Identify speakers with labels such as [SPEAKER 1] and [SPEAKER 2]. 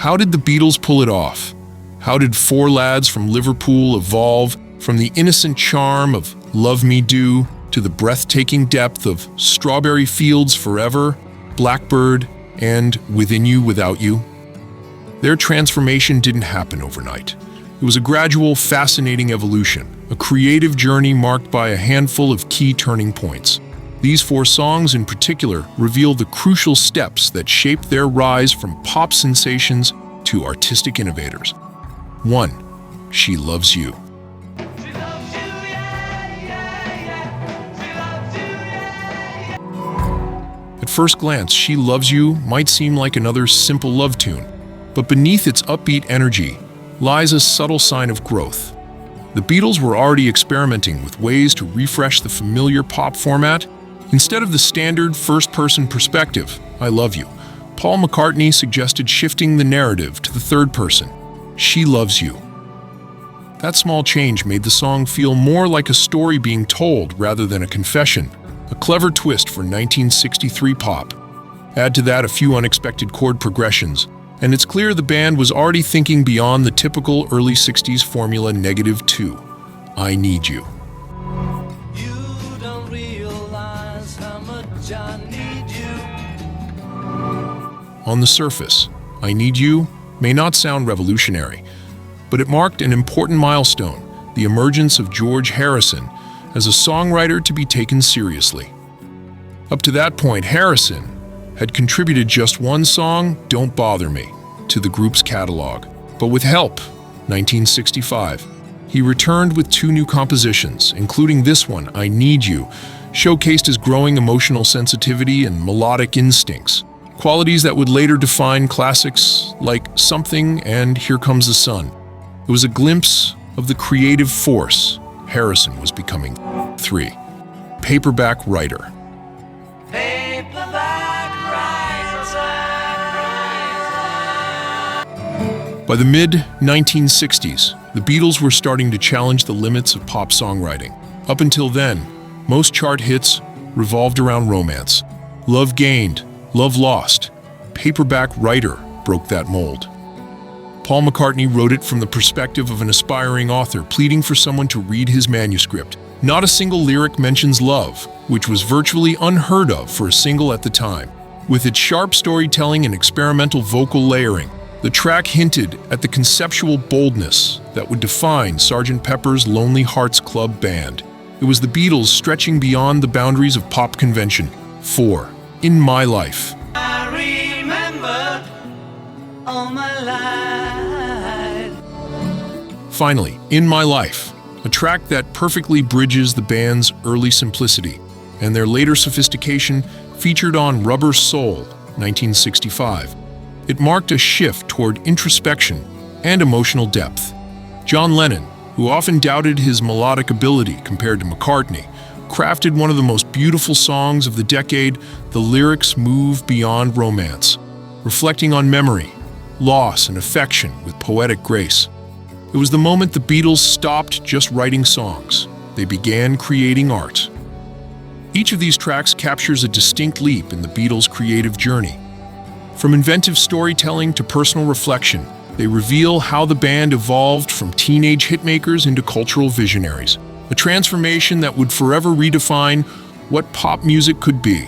[SPEAKER 1] How did the Beatles pull it off? How did four lads from Liverpool evolve from the innocent charm of Love Me Do to the breathtaking depth of Strawberry Fields Forever, Blackbird, and Within You, Without You? Their transformation didn't happen overnight. It was a gradual, fascinating evolution, a creative journey marked by a handful of key turning points. These four songs in particular reveal the crucial steps that shaped their rise from pop sensations to artistic innovators. 1. She Loves You. At first glance, She Loves You might seem like another simple love tune, but beneath its upbeat energy lies a subtle sign of growth. The Beatles were already experimenting with ways to refresh the familiar pop format. Instead of the standard first-person perspective, I love you, Paul McCartney suggested shifting the narrative to the third person, she loves you. That small change made the song feel more like a story being told rather than a confession, a clever twist for 1963 pop. Add to that a few unexpected chord progressions, and it's clear the band was already thinking beyond the typical early 60s formula -2, I Need You. On the surface, I Need You may not sound revolutionary, but it marked an important milestone, the emergence of George Harrison as a songwriter to be taken seriously. Up to that point, Harrison had contributed just one song, Don't Bother Me, to the group's catalog. But with help, 1965, he returned with two new compositions, including this one, I Need You, showcased his growing emotional sensitivity and melodic instincts, qualities that would later define classics like Something and Here Comes the Sun. It was a glimpse of the creative force Harrison was becoming. 3. Paperback Writer. By the mid-1960s, the Beatles were starting to challenge the limits of pop songwriting. Up until then, most chart hits revolved around romance. Love Gained, Love Lost, Paperback Writer broke that mold. Paul McCartney wrote it from the perspective of an aspiring author pleading for someone to read his manuscript. Not a single lyric mentions love, which was virtually unheard of for a single at the time. With its sharp storytelling and experimental vocal layering, the track hinted at the conceptual boldness that would define Sgt. Pepper's Lonely Hearts Club Band. It was the Beatles stretching beyond the boundaries of pop convention. 4. In My Life.
[SPEAKER 2] I remember all my life.
[SPEAKER 1] Finally, In My Life, a track that perfectly bridges the band's early simplicity and their later sophistication, featured on Rubber Soul, 1965. It marked a shift toward introspection and emotional depth. John Lennon, who often doubted his melodic ability compared to McCartney, crafted one of the most beautiful songs of the decade. The lyrics move beyond romance, reflecting on memory, loss, and affection with poetic grace. It was the moment the Beatles stopped just writing songs. They began creating art. Each of these tracks captures a distinct leap in the Beatles' creative journey. From inventive storytelling to personal reflection, they reveal how the band evolved from teenage hitmakers into cultural visionaries, a transformation that would forever redefine what pop music could be.